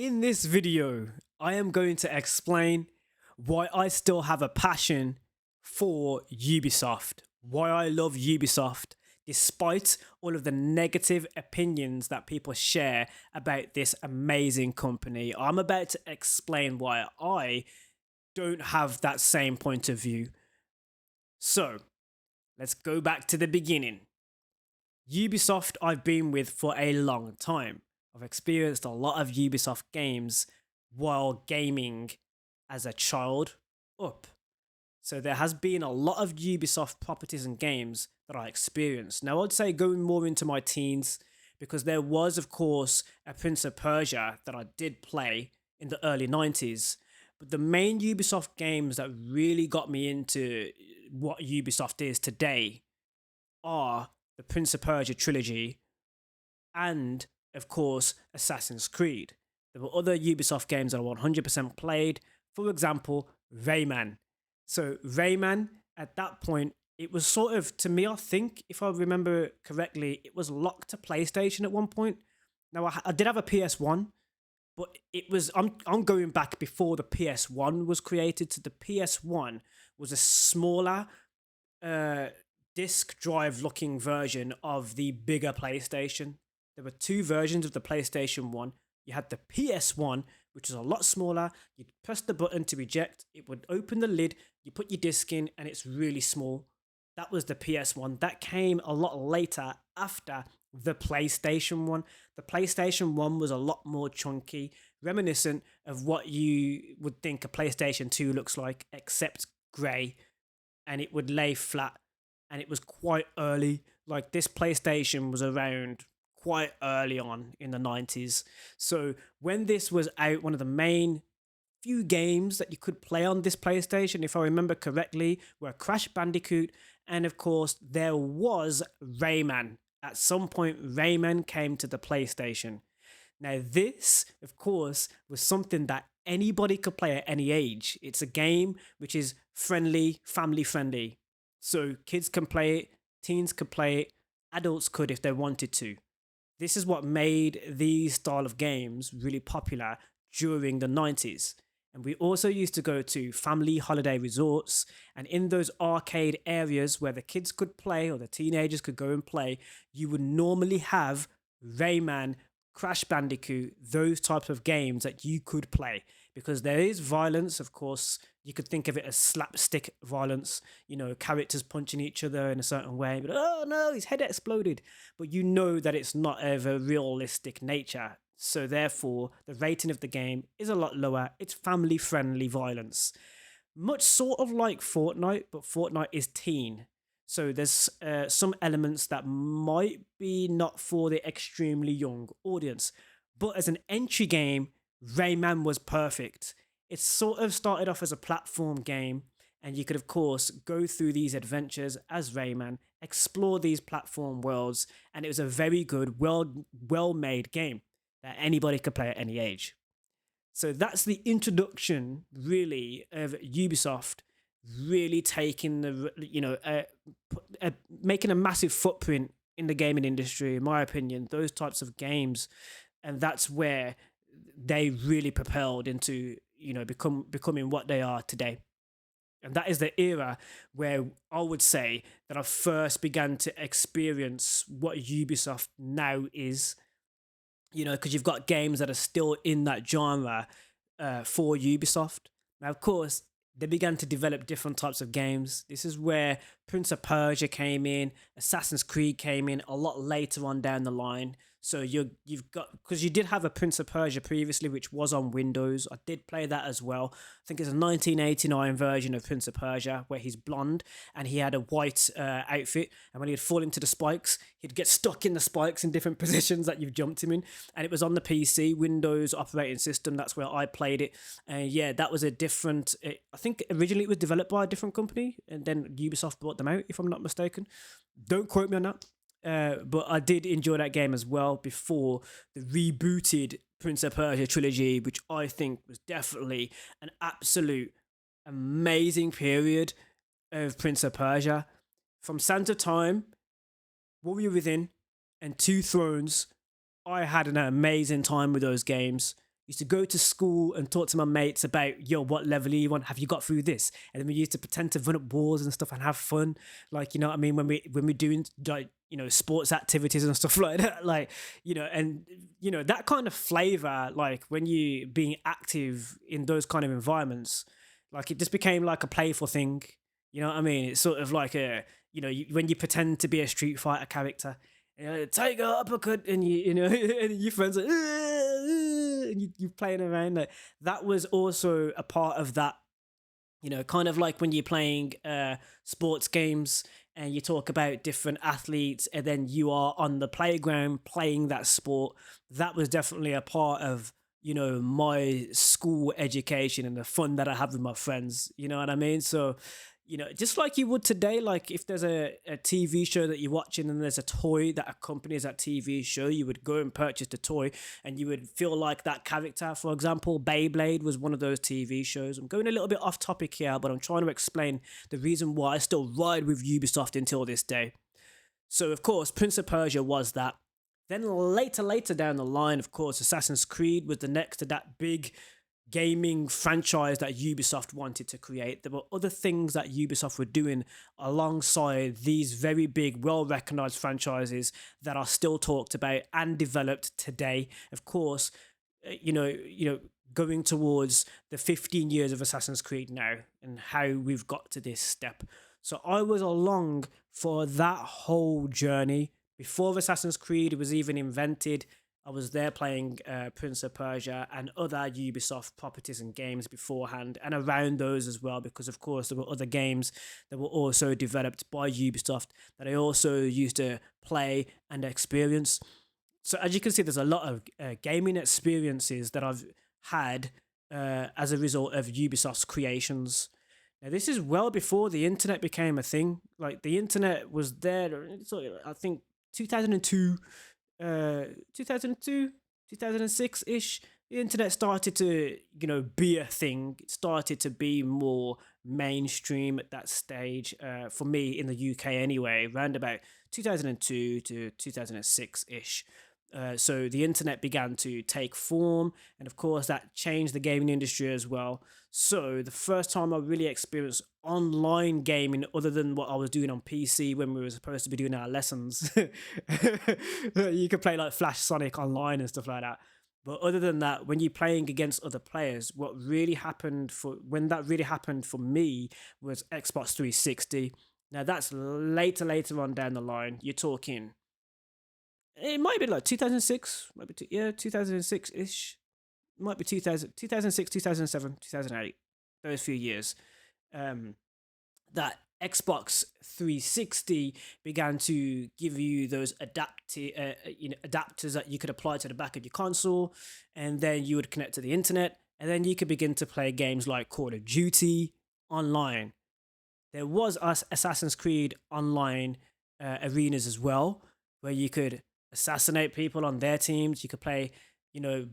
In this video, I am going to explain why I still have a passion for Ubisoft, why I love Ubisoft, despite all of the negative opinions that people share about this amazing company. I'm about to explain why I don't have that same point of view. So, let's go back to the beginning. Ubisoft, I've been with for a long time. I've experienced a lot of Ubisoft games while gaming as a child up. So there has been a lot of Ubisoft properties and games that I experienced. Now I'd say going more into my teens, because there was of course a Prince of Persia that I did play in the early 90s. But the main Ubisoft games that really got me into what Ubisoft is today are the Prince of Persia trilogy and, of course, Assassin's Creed. There were other Ubisoft games that I 100% played, for example, Rayman. So, Rayman, at that point, it was sort of, to me, I think, if I remember correctly, it was locked to PlayStation at one point. Now, I did have a PS1, but it was, I'm going back before the PS1 was created. So, the PS1 was a smaller, disk drive looking version of the bigger PlayStation. There were two versions of the PlayStation 1. You had the PS1, which was a lot smaller. You'd press the button to eject, it would open the lid, you put your disc in, and it's really small. That was the PS1. That came a lot later after the PlayStation 1. The PlayStation 1 was a lot more chunky, reminiscent of what you would think a PlayStation 2 looks like, except grey, and it would lay flat, and it was quite early. Like, this PlayStation was around quite early on in the 90s. So when this was out, one of the main few games that you could play on this PlayStation, if I remember correctly, were Crash Bandicoot, and of course there was Rayman. At some point, Rayman came to the PlayStation. Now this, of course, was something that anybody could play at any age. It's a game which is friendly, family friendly. So kids can play it, teens could play it, adults could if they wanted to. This is what made these style of games really popular during the 90s. And we also used to go to family holiday resorts, and in those arcade areas where the kids could play or the teenagers could go and play, you would normally have Rayman, Crash Bandicoot, those types of games that you could play. Because there is violence, of course. You could think of it as slapstick violence, characters punching each other in a certain way, but oh no, his head exploded. But you know that it's not of a realistic nature. So therefore, the rating of the game is a lot lower. It's family-friendly violence. Much sort of like Fortnite, but Fortnite is teen. So there's some elements that might be not for the extremely young audience. But as an entry game, Rayman was perfect. It sort of started off as a platform game, and you could, of course, go through these adventures as Rayman, explore these platform worlds, and it was a very good, well-made game that anybody could play at any age. So that's the introduction, really, of Ubisoft really taking making a massive footprint in the gaming industry, in my opinion, those types of games. And that's where they really propelled into, becoming what they are today. And that is the era where I would say that I first began to experience what Ubisoft now is. Because you've got games that are still in that genre for Ubisoft. Now, of course, they began to develop different types of games. This is where Prince of Persia came in, Assassin's Creed came in a lot later on down the line. So you've got, because you did have a Prince of Persia previously, which was on Windows. I did play that as well. I think it's a 1989 version of Prince of Persia where he's blonde and he had a white outfit. And when he'd fall into the spikes, he'd get stuck in the spikes in different positions that you've jumped him in. And it was on the PC, Windows operating system. That's where I played it. And yeah, that was a different, I think originally it was developed by a different company and then Ubisoft brought them out, if I'm not mistaken. Don't quote me on that. But I did enjoy that game as well before the rebooted Prince of Persia trilogy, which I think was definitely an absolute amazing period of Prince of Persia. From Sands of Time, Warrior Within, and Two Thrones, I had an amazing time with those games. used to go to school and talk to my mates about, yo, what level are you on? Have you got through this? And then we used to pretend to run up walls and stuff and have fun. Like, you know what I mean? When we're doing like, sports activities and stuff like that. Like, and that kind of flavor, like when you being active in those kind of environments, like it just became like a playful thing. You know what I mean? It's sort of like when you pretend to be a Street Fighter character, tiger uppercut, and and your friends are, and you're playing around. Like that was also a part of that. Kind of like when you're playing sports games and you talk about different athletes, and then you are on the playground playing that sport. That was definitely a part of my school education and the fun that I have with my friends. You know what I mean? So just like you would today, like if there's a TV show that you're watching and there's a toy that accompanies that TV show, you would go and purchase the toy and you would feel like that character. For example, Beyblade was one of those TV shows. I'm going a little bit off topic here, but I'm trying to explain the reason why I still ride with Ubisoft until this day. So, of course, Prince of Persia was that. Then later down the line, of course, Assassin's Creed was the next to that big gaming franchise that Ubisoft wanted to create. There were other things that Ubisoft were doing alongside these very big, well-recognized franchises that are still talked about and developed today. Of course, going towards the 15 years of Assassin's Creed now and how we've got to this step. So I was along for that whole journey. Before Assassin's Creed was even invented, I was there playing Prince of Persia and other Ubisoft properties and games beforehand, and around those as well, because of course there were other games that were also developed by Ubisoft that I also used to play and experience. So as you can see, there's a lot of gaming experiences that I've had as a result of Ubisoft's creations. Now, this is well before the internet became a thing. Like the internet was there, I think 2002, 2002, 2006-ish. The internet started to, be a thing. It started to be more mainstream at that stage, for me in the UK anyway, around about 2002 to 2006-ish. So the internet began to take form, and of course that changed the gaming industry as well. So the first time I really experienced online gaming, other than what I was doing on PC when we were supposed to be doing our lessons, you could play like Flash Sonic online and stuff like that. But other than that, when you're playing against other players, when that really happened for me was Xbox 360. Now that's later on down the line. You're talking, it might be like 2006, 2006-ish. Might be 2006, 2007, 2008. Those few years. That Xbox 360 began to give you those adapters that you could apply to the back of your console, and then you would connect to the internet, and then you could begin to play games like Call of Duty online. There was Assassin's Creed online arenas as well, where you could assassinate people on their teams. You could play,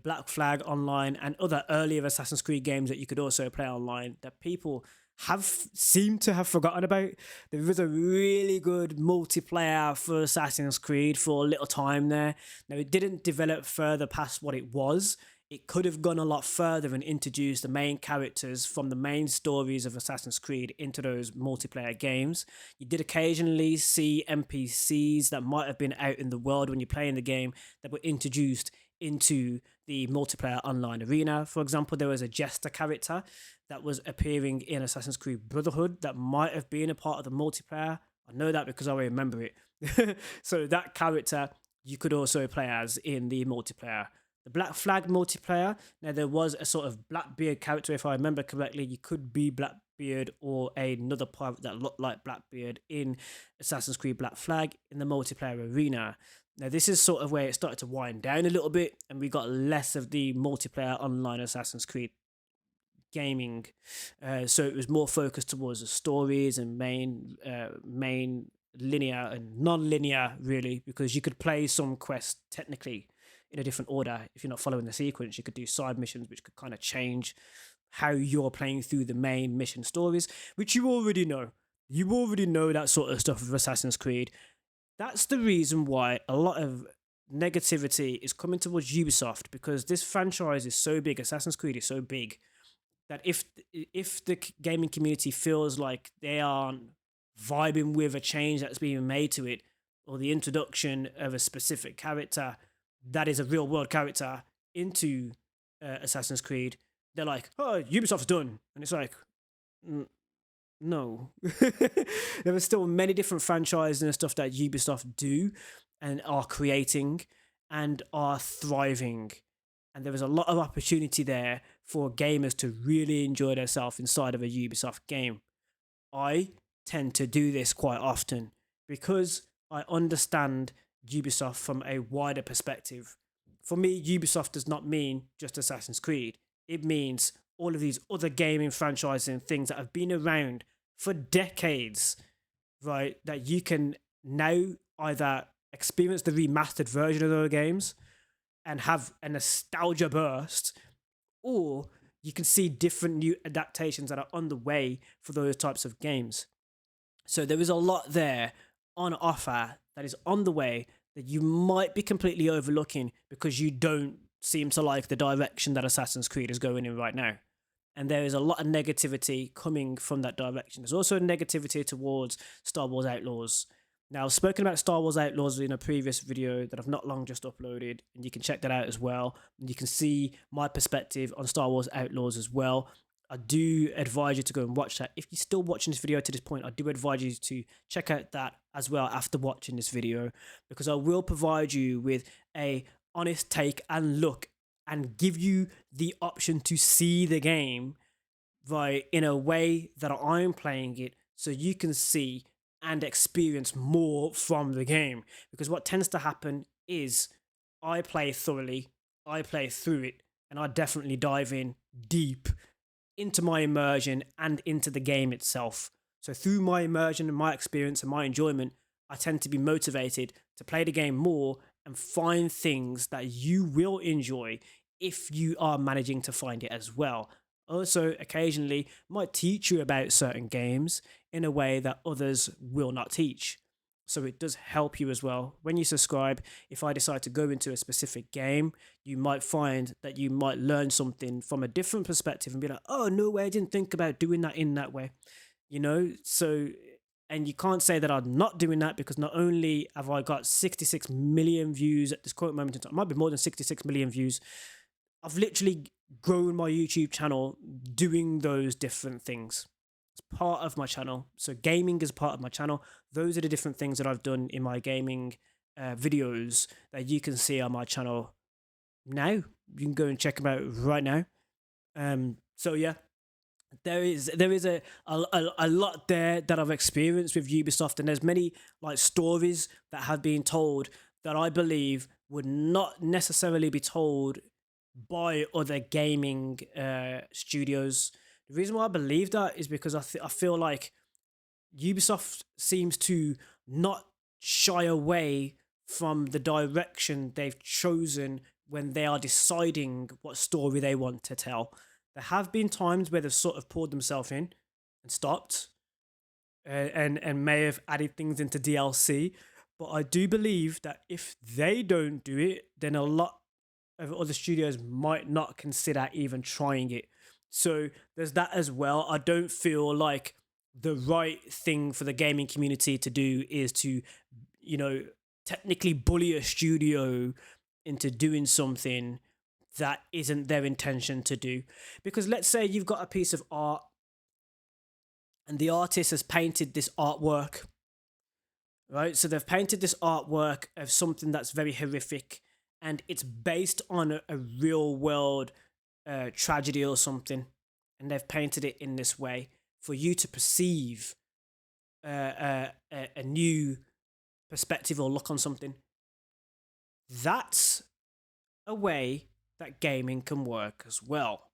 Black Flag online and other earlier Assassin's Creed games that you could also play online that people have seemed to have forgotten about. There was a really good multiplayer for Assassin's Creed for a little time there. Now, it didn't develop further past what it was. It could have gone a lot further and introduced the main characters from the main stories of Assassin's Creed into those multiplayer games. You did occasionally see NPCs that might have been out in the world when you're playing the game that were introduced into the multiplayer online arena. For example, there was a jester character that was appearing in Assassin's Creed Brotherhood that might have been a part of the multiplayer. I know that because I remember it. So that character you could also play as in the multiplayer. The Black Flag multiplayer, now there was a sort of Blackbeard character, if I remember correctly. You could be Blackbeard or another pirate that looked like Blackbeard in Assassin's Creed Black Flag in the multiplayer arena. Now this is sort of where it started to wind down a little bit, and we got less of the multiplayer online Assassin's Creed gaming. So it was more focused towards the stories and main linear and non-linear, really, because you could play some quests technically in a different order. If you're not following the sequence, you could do side missions, which could kind of change how you're playing through the main mission stories, which you already know. You already know that sort of stuff with Assassin's Creed. That's the reason why a lot of negativity is coming towards Ubisoft because this franchise is so big. Assassin's Creed is so big that if the gaming community feels like they aren't vibing with a change that's being made to it, or the introduction of a specific character that is a real world character into Assassin's Creed, they're like, "Oh, Ubisoft's done," and it's like, no. There are still many different franchises and stuff that Ubisoft do and are creating and are thriving. And there is a lot of opportunity there for gamers to really enjoy themselves inside of a Ubisoft game. I tend to do this quite often because I understand Ubisoft from a wider perspective. For me, Ubisoft does not mean just Assassin's Creed. It means all of these other gaming franchises and things that have been around for decades, right? That you can now either experience the remastered version of those games and have a nostalgia burst, or you can see different new adaptations that are on the way for those types of games. So there is a lot there on offer that is on the way that you might be completely overlooking because you don't seem to like the direction that Assassin's Creed is going in right now. And there is a lot of negativity coming from that direction. There's also negativity towards Star Wars Outlaws. Now, I've spoken about Star Wars Outlaws in a previous video that I've not long just uploaded, and you can check that out as well. And you can see my perspective on Star Wars Outlaws as well. I do advise you to go and watch that. If you're still watching this video to this point, I do advise you to check out that as well after watching this video, because I will provide you with a honest take and look and give you the option to see the game right in a way that I'm playing it, so you can see and experience more from the game. Because what tends to happen is I play thoroughly, I play through it, and I definitely dive in deep into my immersion and into the game itself. So through my immersion and my experience and my enjoyment, I tend to be motivated to play the game more and find things that you will enjoy if you are managing to find it as well. Also, occasionally might teach you about certain games in a way that others will not teach. So it does help you as well. When you subscribe, if I decide to go into a specific game, you might find that you might learn something from a different perspective and be like, oh, no way, I didn't think about doing that in that way. You know, so, and you can't say that I'm not doing that, because not only have I got 66 million views at this current moment in time, it might be more than 66 million views, I've literally grown my YouTube channel doing those different things. It's part of my channel. So gaming is part of my channel. Those are the different things that I've done in my gaming videos that you can see on my channel now. You can go and check them out right now. So yeah, there is a lot there that I've experienced with Ubisoft, and there's many like stories that have been told that I believe would not necessarily be told by other gaming studios. The reason why I believe that is because I feel like Ubisoft seems to not shy away from the direction they've chosen when they are deciding what story they want to tell. There have been times where they've sort of pulled themselves in and stopped and may have added things into DLC. But I do believe that if they don't do it, then a lot of other studios might not consider even trying it. So there's that as well. I don't feel like the right thing for the gaming community to do is to, you know, technically bully a studio into doing something that isn't their intention to do. Because let's say you've got a piece of art and the artist has painted this artwork, right? So they've painted this artwork of something that's very horrific, and it's based on a real world tragedy or something, and they've painted it in this way for you to perceive a new perspective or look on something. That's a way that gaming can work as well.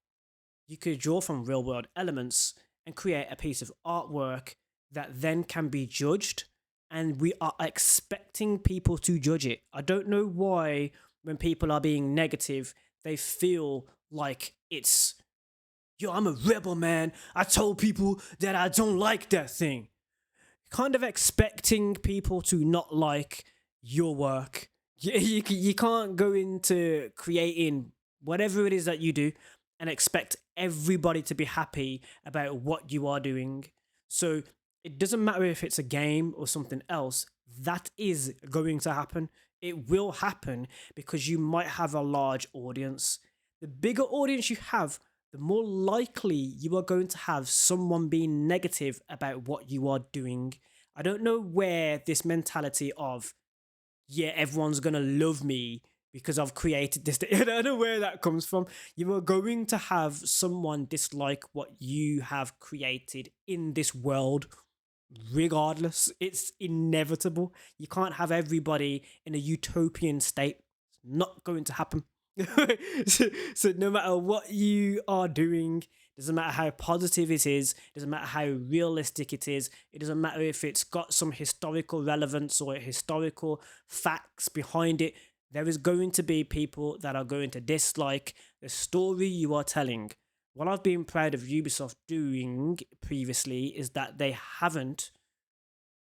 You could draw from real world elements and create a piece of artwork that then can be judged, and we are expecting people to judge it. I don't know why when people are being negative, they feel like it's, yo, I'm a rebel, man. I told people that I don't like that thing. Kind of expecting people to not like your work. You can't go into creating whatever it is that you do and expect everybody to be happy about what you are doing. So it doesn't matter if it's a game or something else, that is going to happen. It will happen because you might have a large audience. The bigger audience you have, the more likely you are going to have someone being negative about what you are doing. I don't know where this mentality of, yeah, everyone's gonna love me because I've created this. I don't know where that comes from. You are going to have someone dislike what you have created in this world, regardless. It's inevitable. You can't have everybody in a utopian state. It's not going to happen. So no matter what you are doing, doesn't matter how positive it is, doesn't matter how realistic it is, it doesn't matter if it's got some historical relevance or historical facts behind it, there is going to be people that are going to dislike the story you are telling. What I've been proud of Ubisoft doing previously is that they haven't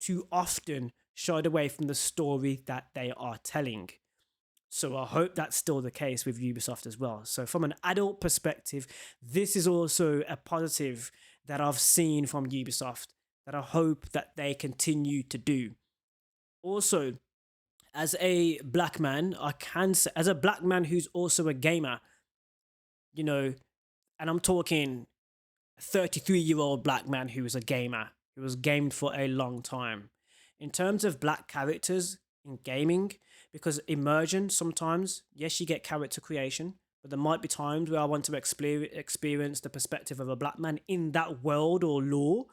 too often shied away from the story that they are telling. So I hope that's still the case with Ubisoft as well. So from an adult perspective, this is also a positive that I've seen from Ubisoft that I hope that they continue to do. Also, as a black man, I can say, as a black man who's also a gamer, you know, and I'm talking a 33-year-old black man who is a gamer, who has gamed for a long time. In terms of black characters in gaming, because immersion sometimes, yes, you get character creation, but there might be times where I want to experience the perspective of a black man in that world or lore.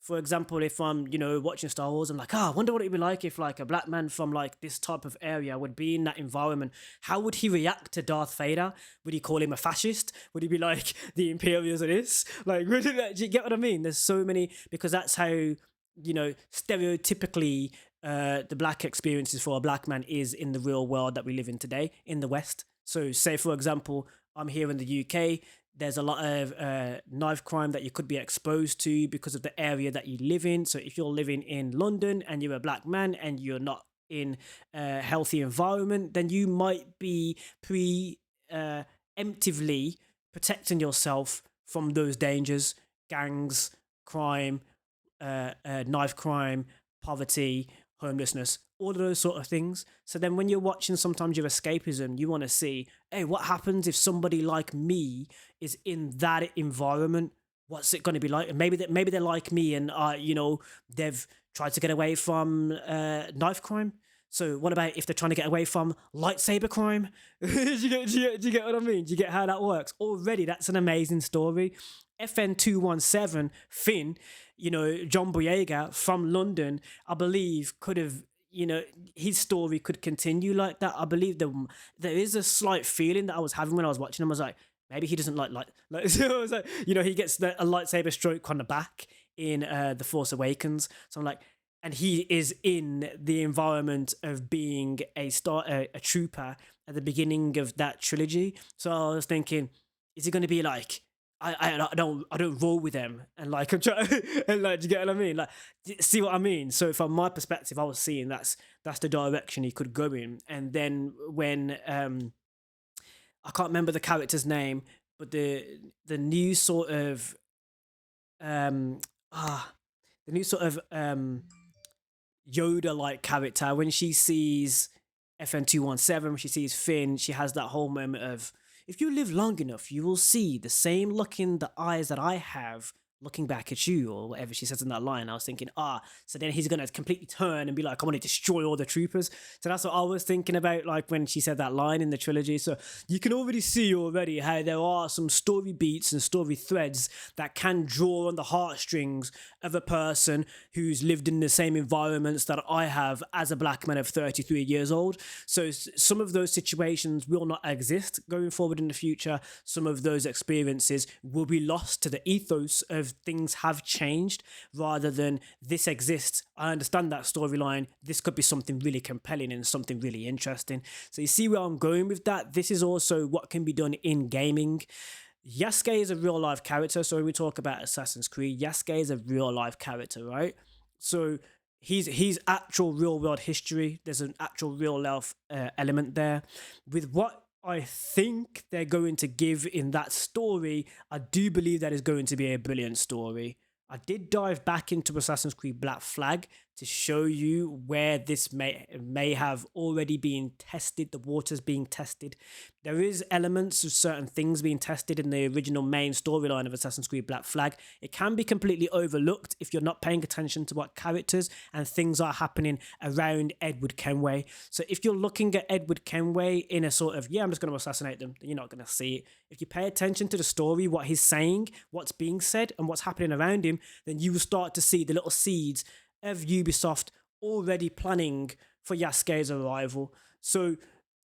For example, if I'm, watching Star Wars, I'm like, I wonder what it'd be like if like a black man from like this type of area would be in that environment. How would he react to Darth Vader? Would he call him a fascist? Would he be like the Imperials of this? Like, do you get what I mean? There's so many, because that's how, stereotypically the black experiences for a black man is in the real world that we live in today in the West. So say, for example, I'm here in the UK, there's a lot of knife crime that you could be exposed to because of the area that you live in. So if you're living in London and you're a black man and you're not in a healthy environment, then you might be emptively protecting yourself from those dangers, gangs, crime, knife crime, poverty, homelessness, all of those sort of things. So then when you're watching sometimes your escapism, you want to see, hey, what happens if somebody like me is in that environment? What's it going to be like? And maybe they're like me and they've tried to get away from knife crime. So what about if they're trying to get away from lightsaber crime? Do you get what I mean? Do you get how that works? Already, that's an amazing story. FN217, Finn, John Boyega from London, I believe could have, his story could continue like that. I believe there is a slight feeling that I was having when I was watching him. I was like, maybe he doesn't like so I was like, he gets a lightsaber stroke on the back in The Force Awakens. So I'm like, and he is in the environment of being a trooper at the beginning of that trilogy. So I was thinking, is he going to be like, I don't roll with them, and like I'm trying and like, do you get what I mean? Like, see what I mean? So from my perspective, I was seeing that's the direction he could go in. And then when I can't remember the character's name, but the new sort of um the new sort of Yoda like character, when she sees FN217, when she sees Finn, she has that whole moment of, if you live long enough, you will see the same look in the eyes that I have looking back at you, or whatever she says in that line. I was thinking, so then he's going to completely turn and be like, I want to destroy all the troopers. So that's what I was thinking about, like when she said that line in the trilogy. So you can already see how there are some story beats and story threads that can draw on the heartstrings of a person who's lived in the same environments that I have as a black man of 33 years old. So some of those situations will not exist going forward in the future. Some of those experiences will be lost to the ethos of things have changed, rather than this exists. I understand that storyline. This could be something really compelling and something really interesting. So you see where I'm going with that? This is also what can be done in gaming. Yasuke is a real life character. So when we talk about Assassin's Creed, Yasuke is a real life character, right? So he's actual real world history. There's an actual real life element there. With what I think they're going to give in that story, I do believe that is going to be a brilliant story. I did dive back into Assassin's Creed Black Flag to show you where this may have already been tested, the waters being tested. There is elements of certain things being tested in the original main storyline of Assassin's Creed Black Flag. It can be completely overlooked if you're not paying attention to what characters and things are happening around Edward Kenway. So if you're looking at Edward Kenway in a sort of, yeah, I'm just going to assassinate them, then you're not going to see it. If you pay attention to the story, what he's saying, what's being said, and what's happening around him, then you will start to see the little seeds of Ubisoft already planning for Yasuke's arrival. So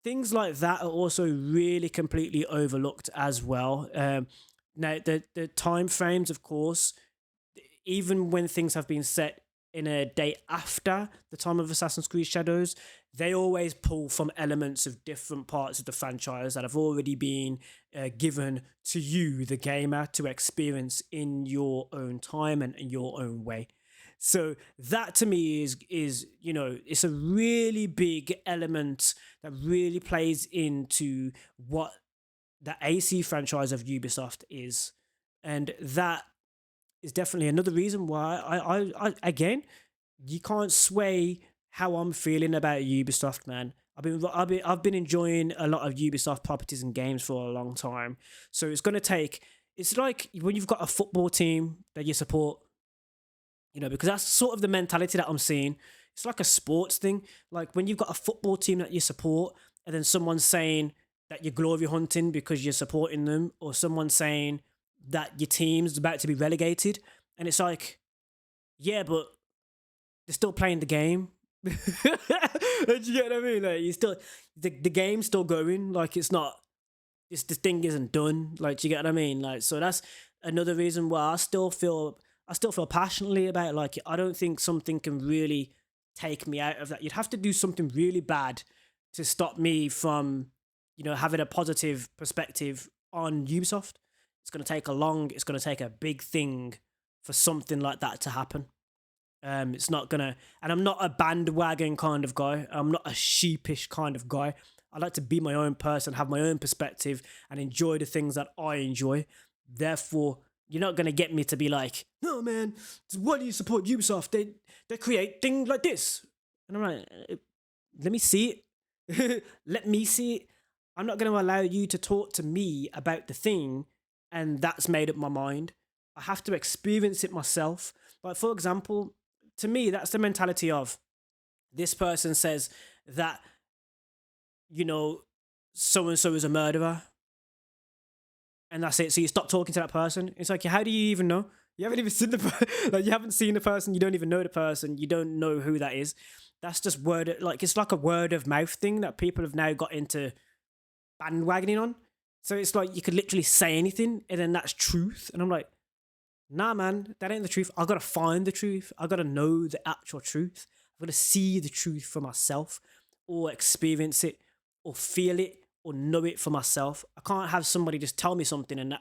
things like that are also really completely overlooked as well. Now, the time frames, of course, even when things have been set in a day after the time of Assassin's Creed Shadows, they always pull from elements of different parts of the franchise that have already been given to you, the gamer, to experience in your own time and in your own way. So that to me is it's a really big element that really plays into what the AC franchise of Ubisoft is, and that is definitely another reason why I again, you can't sway how I'm feeling about Ubisoft, man. I've been enjoying a lot of Ubisoft properties and games for a long time. So it's gonna take. It's like when you've got a football team that you support, because that's sort of the mentality that I'm seeing. It's like a sports thing. Like when you've got a football team that you support, and then someone's saying that you're glory hunting because you're supporting them, or someone saying that your team's about to be relegated, and it's like, yeah, but they're still playing the game. Do you get what I mean? Like, you still the game's still going. Like, it's not. The thing isn't done. Like, do you get what I mean? Like, so that's another reason why I still feel passionately about it. Like, I don't think something can really take me out of that. You'd have to do something really bad to stop me from, having a positive perspective on Ubisoft. It's going to take a big thing for something like that to happen. It's not gonna, and I'm not a bandwagon kind of guy. I'm not a sheepish kind of guy. I like to be my own person, have my own perspective, and enjoy the things that I enjoy. Therefore, you're not gonna get me to be like, no man, why do you support Ubisoft? They create things like this, and I'm like, let me see it. Let me see it. I'm not gonna allow you to talk to me about the thing, and that's made up my mind. I have to experience it myself. Like, for example, to me, that's the mentality of this person says that, so and so is a murderer, and that's it. So you stop talking to that person. It's like, how do you even know? You haven't even seen like, you haven't seen the person. You don't even know the person. You don't know who that is. That's just it's like a word of mouth thing that people have now got into bandwagoning on. So it's like you could literally say anything, and then that's truth. And I'm like, nah, man, that ain't the truth. I gotta find the truth. I gotta know the actual truth. I gotta see the truth for myself, or experience it, or feel it, or know it for myself. I can't have somebody just tell me something and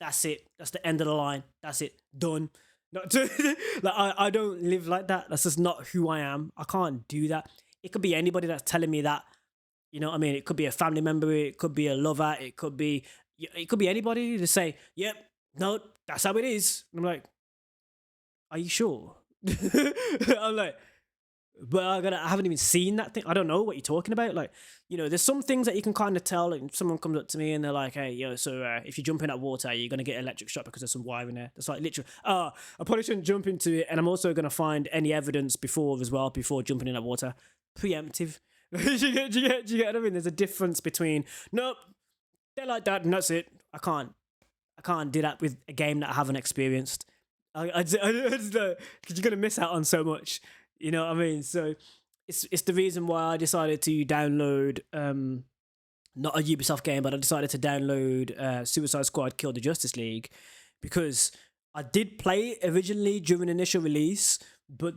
that's it. That's the end of the line. That's it. Done. Not like I don't live like that. That's just not who I am. I can't do that. It could be anybody that's telling me that. You know what I mean? It could be a family member. It could be a lover. It could be anybody to say, yep, no, that's how it is. And I'm like, are you sure? I'm like, but I haven't even seen that thing. I don't know what you're talking about. Like, there's some things that you can kind of tell. Like, someone comes up to me and they're like, hey, so if you jump in that water, you're going to get electric shock because there's some wire in there. It's like, literally, I probably shouldn't jump into it. And I'm also going to find any evidence before jumping in that water. Preemptive. Do you get what I mean? There's a difference between, nope, they're like that and that's it. I can't do that with a game that I haven't experienced. I just because you're gonna miss out on so much. You know what I mean? So it's the reason why I decided to download not a Ubisoft game, but I decided to download Suicide Squad: Kill the Justice League, because I did play it originally during initial release, but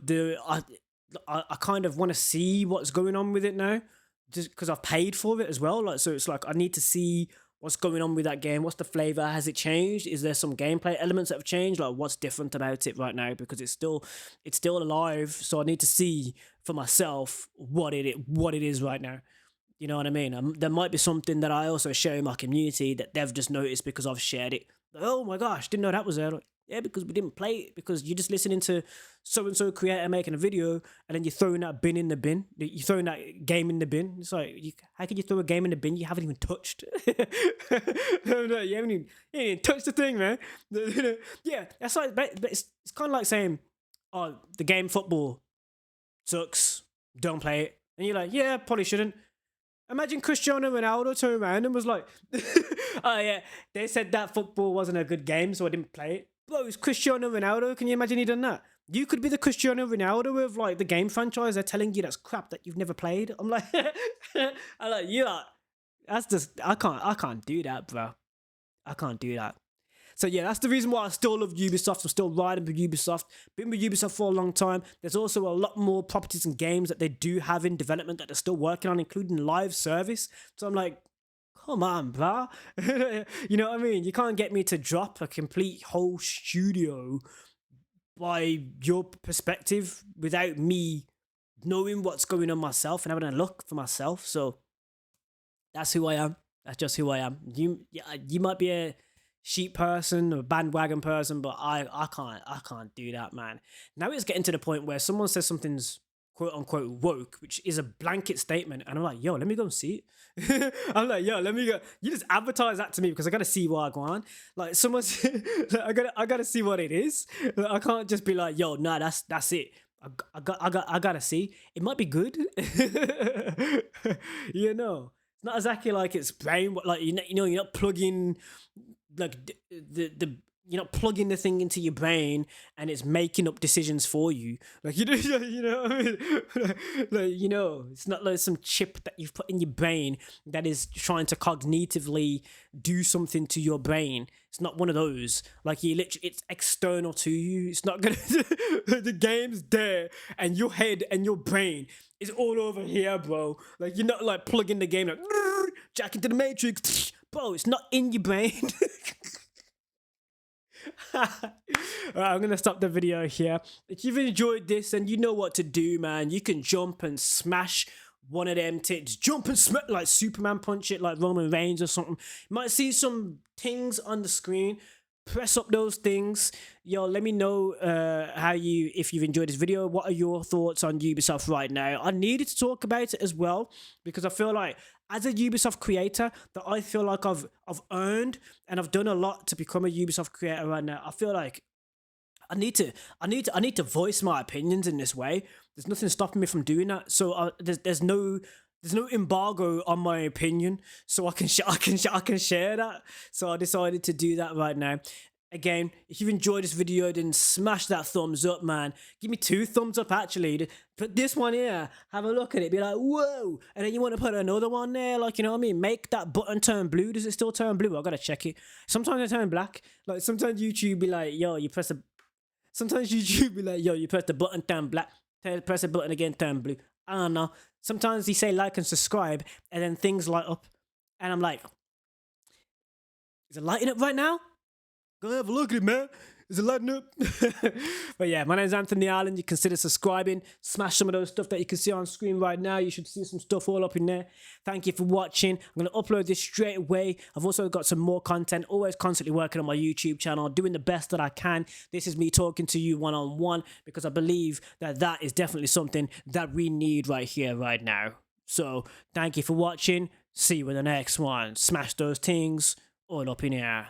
I kind of want to see what's going on with it now, just because I've paid for it as well. Like, so it's like I need to see What's going on with that game? What's the flavor? Has it changed? Is there some gameplay elements that have changed? Like, what's different about it right now? Because it's still alive. So I need to see for myself what it is right now. You know what I mean? There might be something that I also share in my community that they've just noticed because I've shared it. Like, oh my gosh, didn't know that was there. Like, yeah, because we didn't play it, because you're just listening to so and so creator making a video, and then you're throwing that bin in the bin. You're throwing that game in the bin. It's like, how can you throw a game in the bin you haven't even touched? You haven't even touched the thing, man. Yeah, that's like, but it's kind of like saying, oh, the game football sucks, don't play it. And you're like, yeah, probably shouldn't. Imagine Cristiano Ronaldo turned around and was like, oh yeah, they said that football wasn't a good game, so I didn't play it. Bro, it's Cristiano Ronaldo. Can you imagine he done that? You could be the Cristiano Ronaldo of like the game franchise. They're telling you that's crap that you've never played. I'm like, I'm like, yeah, that's just, I can't do that, bro. I can't do that. So yeah, that's the reason why I still love Ubisoft. I'm still riding with Ubisoft. Been with Ubisoft for a long time. There's also a lot more properties and games that they do have in development that they're still working on, including live service. So I'm like, come on, bro. You know what I mean? You can't get me to drop a complete whole studio by your perspective without me knowing what's going on myself and having a look for myself. So that's who I am. That's just who I am. You might be a sheep person or bandwagon person, but I can't do that, man. Now it's getting to the point where someone says something's quote unquote woke, which is a blanket statement, and I'm like, yo, let me go and see it. I'm like, yo, let me go. You just advertise that to me because I gotta see what I go on. Like, someone's, like, I gotta see what it is. Like, I can't just be like, yo, nah, that's it. I gotta see. It might be good. You know, it's not exactly like it's brain. Like, you're not plugging like the you're not plugging the thing into your brain and it's making up decisions for you. Like, you know what I mean? Like, you know, it's not like some chip that you've put in your brain that is trying to cognitively do something to your brain. It's not one of those. Like, it's external to you. It's not gonna. The game's there, and your head and your brain is all over here, bro. Like, you're not like plugging the game like jack into the matrix, bro. It's not in your brain. Alright, I'm gonna stop the video here. If you've enjoyed this, and you know what to do, man, you can jump and smash one of them tits. Jump and smash like Superman punch it like Roman Reigns or something. You might see some things on the screen. Press up those things. Yo, let me know if you've enjoyed this video. What are your thoughts on Ubisoft right now? I needed to talk about it as well because I feel like, as a Ubisoft creator, that I feel like I've earned, and I've done a lot to become a Ubisoft creator right now. I feel like I need to voice my opinions in this way. There's nothing stopping me from doing that. So there's no embargo on my opinion, so I can share that. So I decided to do that right now. Again, if you've enjoyed this video, then smash that thumbs up, man. Give me 2 thumbs up, actually. Put this one here, have a look at it, be like, whoa. And then you want to put another one there, like, you know what I mean? Make that button turn blue. Does it still turn blue? I gotta check it. Sometimes it turn black. Like, sometimes YouTube be like, yo, you press the... Sometimes YouTube be like, yo, you press the button, turn black. Press the button again, turn blue. I don't know. Sometimes they say like and subscribe, and then things light up. And I'm like, is it lighting up right now? Go have a look at it, man. Is it lighting up? But yeah, my name's Anthony Allen. You consider subscribing. Smash some of those stuff that you can see on screen right now. You should see some stuff all up in there. Thank you for watching. I'm going to upload this straight away. I've also got some more content. Always constantly working on my YouTube channel. Doing the best that I can. This is me talking to you one-on-one because I believe that that is definitely something that we need right here, right now. So, thank you for watching. See you in the next one. Smash those things all up in here.